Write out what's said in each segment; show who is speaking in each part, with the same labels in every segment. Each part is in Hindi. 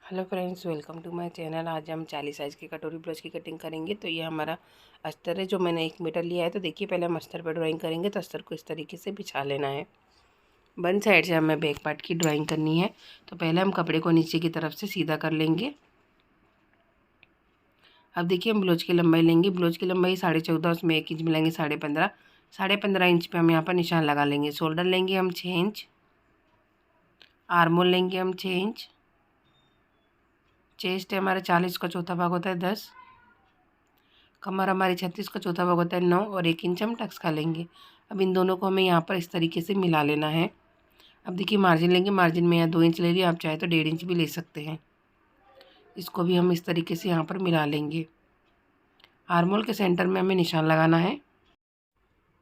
Speaker 1: Hello friends, welcome to my channel. आज हम 40 साइज़ की कटोरी ब्लाउज की कटिंग करेंगे। तो ये हमारा अस्तर है जो मैंने 1 मीटर लिया है। तो देखिए, पहले हम अस्तर पर ड्राइंग करेंगे। तो अस्तर को इस तरीके से बिछा लेना है। वन साइड से हमें बैक पार्ट की ड्राइंग करनी है। तो पहले हम कपड़े को नीचे की तरफ से सीधा कर लेंगे। अब देखिए, हम ब्लाउज की लंबाई लेंगे। ब्लाउज की लंबाई 14.5, उसमें 1 इंच मिलाएंगे 15.5। 15.5 इंच पे हम यहाँ पर निशान लगा लेंगे। शोल्डर लेंगे हम 6 इंच, आर्मोल लेंगे हम 6 इंच, चेस्ट है हमारा 40 का चौथा भाग होता है 10, कमर हमारी 36 का चौथा भाग होता है 9 और 1 इंच हम टक्स का लेंगे। अब इन दोनों को हमें यहाँ पर इस तरीके से मिला लेना है। अब देखिए, मार्जिन लेंगे। मार्जिन में यहाँ 2 इंच ले लिया, आप चाहे तो 1.5 इंच भी ले सकते हैं। इसको भी हम इस तरीके से यहाँ पर मिला लेंगे। आर्मोल के सेंटर में हमें निशान लगाना है।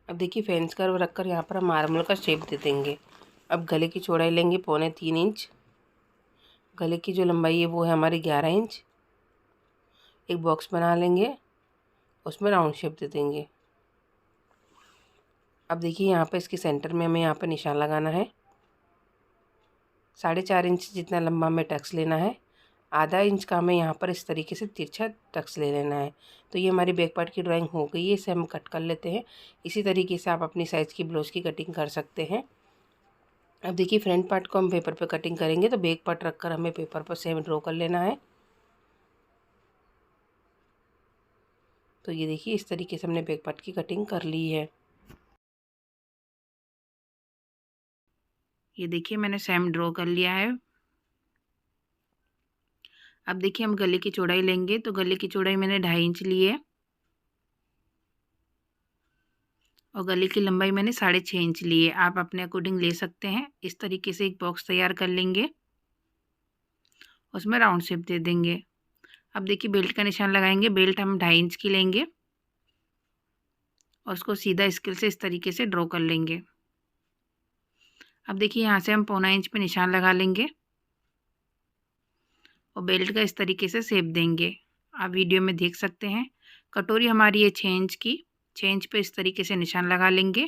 Speaker 1: अब देखिए, फेंस कर्व रखकर यहाँ पर हम आर्मोल का शेप दे देंगे। अब गले की चौड़ाई लेंगे 3.25 इंच। गले की जो लंबाई है वो है हमारी 11 इंच। एक बॉक्स बना लेंगे, उसमें राउंड शेप दे देंगे। अब देखिए, यहाँ पर इसके सेंटर में हमें यहाँ पर निशान लगाना है। 4.5 इंच जितना लंबा हमें टक्स लेना है। आधा इंच का हमें यहाँ पर इस तरीके से तिरछा टक्स ले लेना है। तो ये हमारी बैक पार्ट की ड्राइंग हो गई है। इसे हम कट कर लेते हैं। इसी तरीके से आप अपनी साइज़ की ब्लाउज की कटिंग कर सकते हैं। अब देखिए, फ्रंट पार्ट को हम पेपर पर कटिंग करेंगे। तो बैक पार्ट रखकर हमें पेपर पर सेम ड्रॉ कर लेना है। तो ये देखिए, इस तरीके से हमने बैक पार्ट की कटिंग कर ली है। ये देखिए, मैंने सेम ड्रॉ कर लिया है। अब देखिए, हम गले की चौड़ाई लेंगे। तो गले की चौड़ाई मैंने 2.5 इंच ली है और गले की लंबाई मैंने 6.5 इंच ली है। आप अपने अकॉर्डिंग ले सकते हैं। इस तरीके से एक बॉक्स तैयार कर लेंगे, उसमें राउंड शेप दे देंगे। अब देखिए, बेल्ट का निशान लगाएंगे। बेल्ट हम 2.5 इंच की लेंगे और उसको सीधा स्केल से इस तरीके से ड्रॉ कर लेंगे। अब देखिए, यहाँ से हम 0.25 इंच पे निशान लगा लेंगे और बेल्ट का इस तरीके से शेप देंगे। आप वीडियो में देख सकते हैं। कटोरी हमारी है 6 इंच की। 6 इंच पे इस तरीके से निशान लगा लेंगे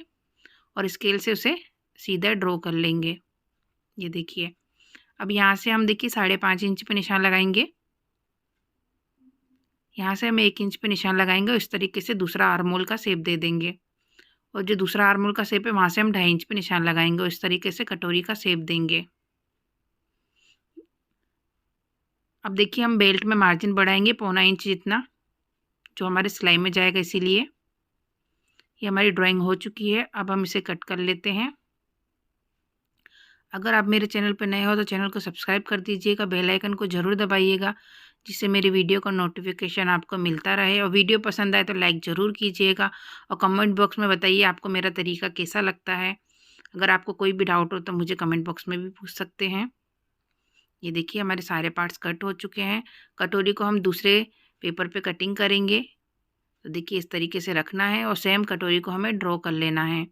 Speaker 1: और स्केल से उसे सीधा ड्रॉ कर लेंगे। ये देखिए, अब यहाँ से हम देखिए 5.5 इंच पे निशान लगाएंगे। यहाँ से हम 1 इंच पे निशान लगाएंगे और इस तरीके से दूसरा आर्मोल का शेप दे देंगे। और जो दूसरा आर्मोल का शेप है वहाँ से हम 2.5 इंच पे निशान लगाएंगे और इस तरीके से कटोरी का शेप देंगे। अब देखिए, हम बेल्ट में मार्जिन बढ़ाएंगे 0.25 इंच जितना, जो हमारे सिलाई में जाएगा। इसीलिए ये हमारी ड्राइंग हो चुकी है। अब हम इसे कट कर लेते हैं। अगर आप मेरे चैनल पर नए हो तो चैनल को सब्सक्राइब कर दीजिएगा, बेल आइकन को ज़रूर दबाइएगा, जिससे मेरी वीडियो का नोटिफिकेशन आपको मिलता रहे। और वीडियो पसंद आए तो लाइक ज़रूर कीजिएगा और कमेंट बॉक्स में बताइए आपको मेरा तरीका कैसा लगता है। अगर आपको कोई भी डाउट हो तो मुझे कमेंट बॉक्स में भी पूछ सकते हैं। ये देखिए, हमारे सारे पार्ट्स कट हो चुके हैं। कटोरी को हम दूसरे पेपर पे कटिंग करेंगे। तो देखिए, इस तरीके से रखना है और सेम कटोरी को हमें ड्रॉ कर लेना है।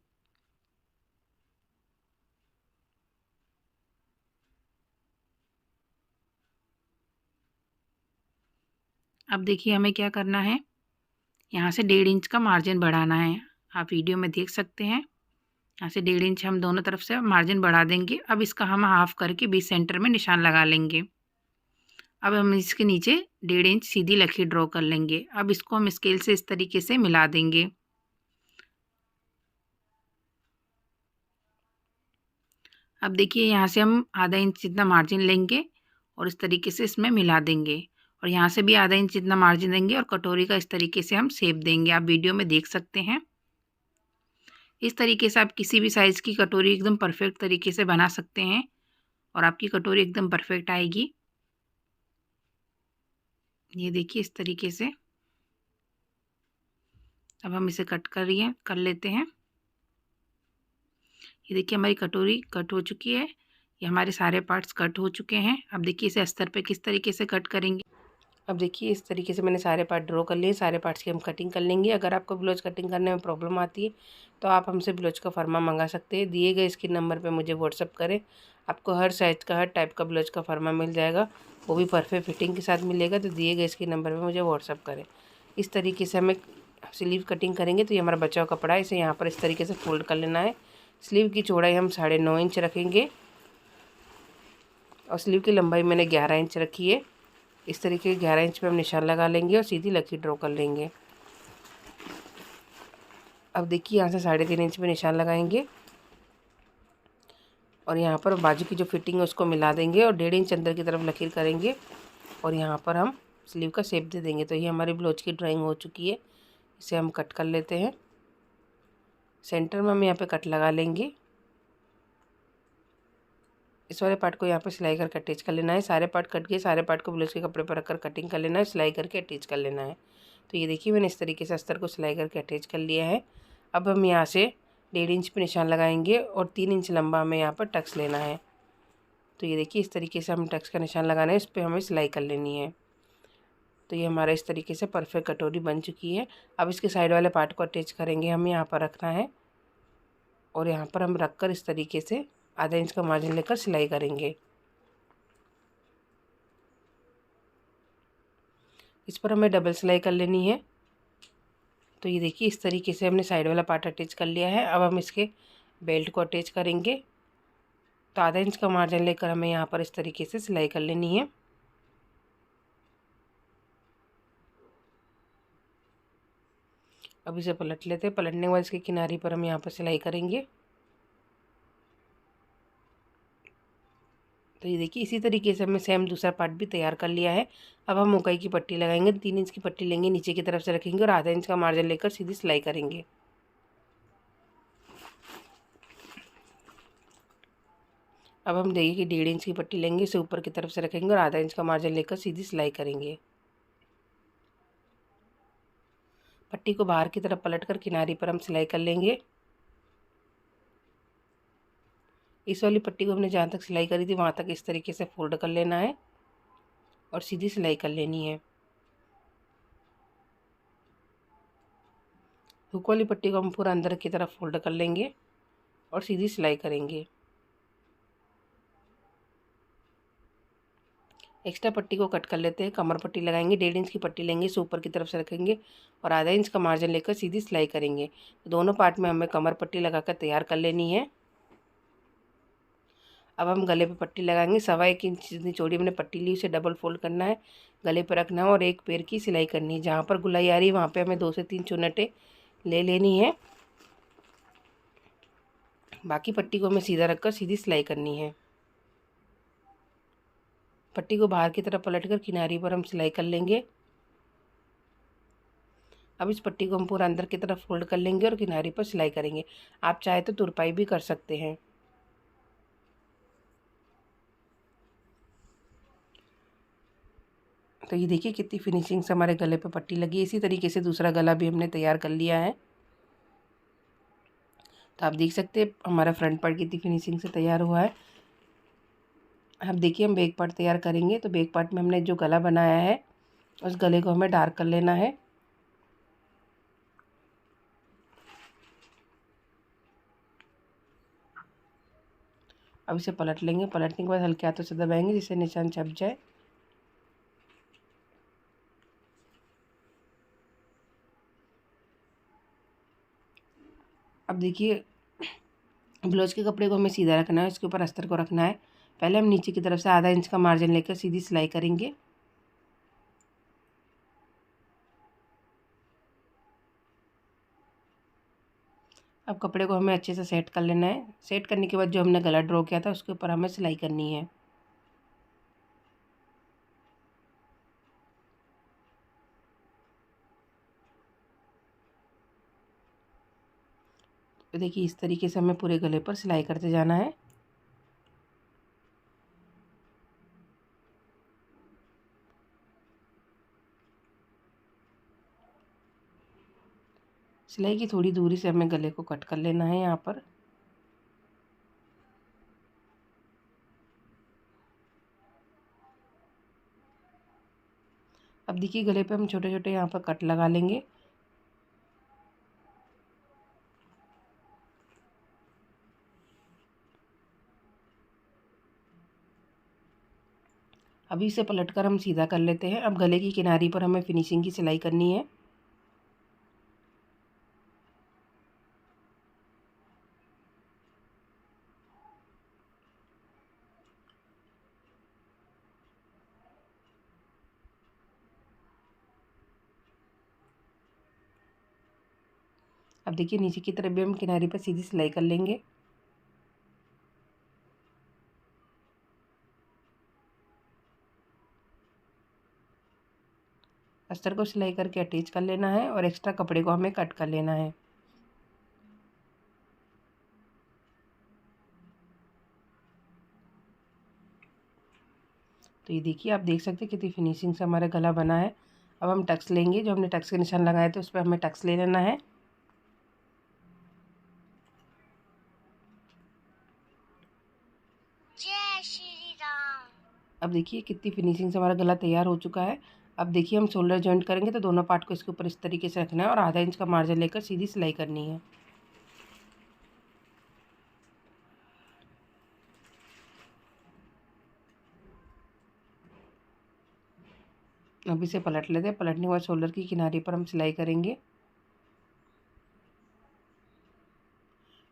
Speaker 1: अब देखिए, हमें क्या करना है, यहाँ से 1.5 इंच का मार्जिन बढ़ाना है। आप वीडियो में देख सकते हैं। यहाँ से 1.5 इंच हम दोनों तरफ से मार्जिन बढ़ा देंगे। अब इसका हम हाफ करके बीच सेंटर में निशान लगा लेंगे। अब हम इसके नीचे 1.5 इंच सीधी लकीर ड्रॉ कर लेंगे। अब इसको हम स्केल से इस तरीके से मिला देंगे। अब देखिए, यहाँ से हम आधा इंच जितना मार्जिन लेंगे और इस तरीके से इसमें मिला देंगे और यहाँ से भी आधा इंच जितना मार्जिन देंगे और कटोरी का इस तरीके से हम शेप देंगे। आप वीडियो में देख सकते हैं। इस तरीके से आप किसी भी साइज़ की कटोरी एकदम परफेक्ट तरीके से बना सकते हैं और आपकी कटोरी एकदम परफेक्ट आएगी। ये देखिए, इस तरीके से। अब हम इसे कर लेते हैं। ये देखिए, हमारी कटोरी कट हो चुकी है। ये हमारे सारे पार्ट्स कट हो चुके हैं। अब देखिए, इसे अस्तर पे किस तरीके से कट करेंगे। अब देखिए, इस तरीके से मैंने सारे पार्ट ड्रॉ कर लिए। सारे पार्ट्स की हम कटिंग कर लेंगे। अगर आपको ब्लाउज कटिंग करने में प्रॉब्लम आती है तो आप हमसे ब्लाउज का फर्मा मंगा सकते हैं। दिए गए स्क्रीन नंबर पे मुझे व्हाट्सअप करें। आपको हर साइज़ का, हर टाइप का ब्लाउज का फर्मा मिल जाएगा, वो भी परफेक्ट फिटिंग के साथ मिलेगा। तो दिए गए स्क्रीन नंबर पर मुझे व्हाट्सअप करें। इस तरीके से हमें स्लीव कटिंग करेंगे। तो ये हमारा बचा हुआ कपड़ा है, इसे यहाँ पर इस तरीके से फोल्ड कर लेना है। स्लीव की चौड़ाई हम 9.5 इंच रखेंगे। और स्लीव की लंबाई मैंने 11 इंच रखी है। इस तरीके 11 इंच पे हम निशान लगा लेंगे और सीधी लकीर ड्रॉ कर लेंगे। अब देखिए यहाँ से 3.5 इंच पे निशान लगाएंगे और यहाँ पर बाजू की जो फिटिंग है उसको मिला देंगे और 1.5 इंच अंदर की तरफ लकीर करेंगे और यहाँ पर हम स्लीव का शेप दे देंगे। तो ये हमारी ब्लाउज की ड्राइंग हो चुकी है। इसे हम कट कर लेते हैं। सेंटर में हम यहाँ पे कट लगा लेंगे। इस वाले पार्ट को यहाँ पे सिलाई करके अटैच कर लेना है। सारे पार्ट कट गए, सारे पार्ट को ब्लाउज के कपड़े पर रखकर कटिंग कर लेना है, सिलाई करके अटैच कर लेना है। तो ये देखिए मैंने इस तरीके से अस्तर को सिलाई करके अटैच कर लिया है। अब हम यहाँ से 1.5 इंच पे निशान लगाएंगे और 3 इंच लंबा हमें यहाँ पर टक्स लेना है। तो ये देखिए इस तरीके से हम टक्स का निशान लगाना है, इस पर हमें सिलाई कर लेनी है। तो ये हमारा इस तरीके से परफेक्ट कटोरी बन चुकी है। अब इसके साइड वाले पार्ट को अटैच करेंगे, हमें यहाँ पर रखना है और यहाँ पर हम रखकर इस तरीके से आधा इंच का मार्जिन लेकर सिलाई करेंगे। इस पर हमें डबल सिलाई कर लेनी है। तो ये देखिए इस तरीके से हमने साइड वाला पार्ट अटैच कर लिया है। अब हम इसके बेल्ट को अटैच करेंगे। तो आधा इंच का मार्जिन लेकर हमें यहाँ पर इस तरीके से सिलाई कर लेनी है। अब इसे पलट लेते हैं। पलटने के बाद इसके किनारे पर हम यहाँ पर सिलाई करेंगे। तो ये देखिए इसी तरीके से हमने सेम दूसरा पार्ट भी तैयार कर लिया है। अब हम मुकाई की पट्टी लगाएंगे। 3 इंच की पट्टी लेंगे, नीचे की तरफ से रखेंगे और आधा इंच का मार्जिन लेकर सीधी सिलाई करेंगे। अब हम देखिए कि 1.5 इंच की पट्टी लेंगे, इसे ऊपर की तरफ से रखेंगे और आधा इंच का मार्जिन लेकर सीधी सिलाई करेंगे। पट्टी को बाहर की तरफ पलटकर किनारे पर हम सिलाई कर लेंगे। इस वाली पट्टी को हमने जहाँ तक सिलाई करी थी वहाँ तक इस तरीके से फोल्ड कर लेना है और सीधी सिलाई कर लेनी है। हुक वाली पट्टी को हम पूरा अंदर की तरफ फोल्ड कर लेंगे और सीधी सिलाई करेंगे। एक्स्ट्रा पट्टी को कट कर लेते हैं। कमर पट्टी लगाएंगे, 1.5 इंच की पट्टी लेंगे, इसे ऊपर की तरफ से रखेंगे और आधा इंच का मार्जिन लेकर सीधी सिलाई करेंगे। तो दोनों पार्ट में हमें कमर पट्टी लगाकर तैयार कर लेनी है। अब हम गले पे पट्टी लगाएंगे। 1.25 इंच जितनी चौड़ी हमने पट्टी ली उसे डबल फोल्ड करना है, गले पर रखना है और एक पैर की सिलाई करनी है। जहाँ पर गुलाई आ रही है वहाँ पे हमें 2 से 3 चुन्नटें ले लेनी है। बाकी पट्टी को हमें सीधा रखकर सीधी सिलाई करनी है। पट्टी को बाहर की तरफ पलटकर किनारे पर हम सिलाई कर लेंगे। अब इस पट्टी को हम पूरा अंदर की तरफ फोल्ड कर लेंगे और किनारे पर सिलाई करेंगे। आप चाहे तो तुरपाई भी कर सकते हैं। तो ये देखिए कितनी फिनिशिंग से हमारे गले पे पट्टी लगी है। इसी तरीके से दूसरा गला भी हमने तैयार कर लिया है। तो आप देख सकते हैं हमारा फ्रंट पार्ट कितनी फिनिशिंग से तैयार हुआ है। अब देखिए हम बैक पार्ट तैयार करेंगे। तो बैक पार्ट में हमने जो गला बनाया है उस गले को हमें डार्क कर लेना है। अब इसे पलट लेंगे। पलटने के बाद हल्के हाथों से दबाएंगे जिससे निशान छप जाए। अब देखिए ब्लाउज के कपड़े को हमें सीधा रखना है, इसके ऊपर अस्तर को रखना है। पहले हम नीचे की तरफ से आधा इंच का मार्जिन लेकर सीधी सिलाई करेंगे। अब कपड़े को हमें अच्छे से सेट कर लेना है। सेट करने के बाद जो हमने गला ड्रॉ किया था उसके ऊपर हमें सिलाई करनी है। तो देखिए इस तरीके से हमें पूरे गले पर सिलाई करते जाना है। सिलाई की थोड़ी दूरी से हमें गले को कट कर लेना है यहाँ पर। अब देखिए गले पे हम छोटे छोटे यहाँ पर कट लगा लेंगे। अभी इसे पलटकर हम सीधा कर लेते हैं। अब गले की किनारी पर हमें फिनिशिंग की सिलाई करनी है। अब देखिए नीचे की तरफ भी हम किनारे पर सीधी सिलाई कर लेंगे। अस्तर को सिलाई करके अटैच कर लेना है और एक्स्ट्रा कपड़े को हमें कट कर लेना है। तो ये देखिए आप देख सकते हैं कितनी फिनिशिंग से हमारा गला बना है। अब हम टक्स लेंगे, जो हमने टक्स के निशान लगाए थे उस पर हमें टक्स ले लेना है।
Speaker 2: जय श्री राम।
Speaker 1: अब देखिए कितनी फिनिशिंग से हमारा गला तैयार हो चुका है। अब देखिए हम शोल्डर जॉइंट करेंगे तो दोनों पार्ट को इसके ऊपर इस तरीके से रखना है और आधा इंच का मार्जिन लेकर सीधी सिलाई करनी है। अब इसे पलट लेते हैं। पलटने के बाद शोल्डर की किनारे पर हम सिलाई करेंगे।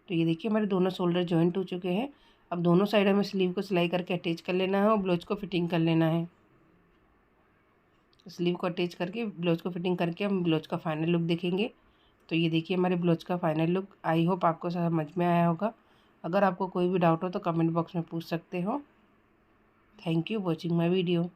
Speaker 1: तो ये देखिए हमारे दोनों शोल्डर जॉइंट हो चुके हैं। अब दोनों साइड हमें स्लीव को सिलाई करके अटैच कर लेना है और ब्लाउज को फिटिंग कर लेना है। स्लीव को अटैच करके ब्लाउज को फिटिंग करके हम ब्लाउज का फाइनल लुक देखेंगे। तो ये देखिए हमारे ब्लाउज का फाइनल लुक। आई होप आपको समझ में आया होगा। अगर आपको कोई भी डाउट हो तो कमेंट बॉक्स में पूछ सकते हो। Thank you watching my video.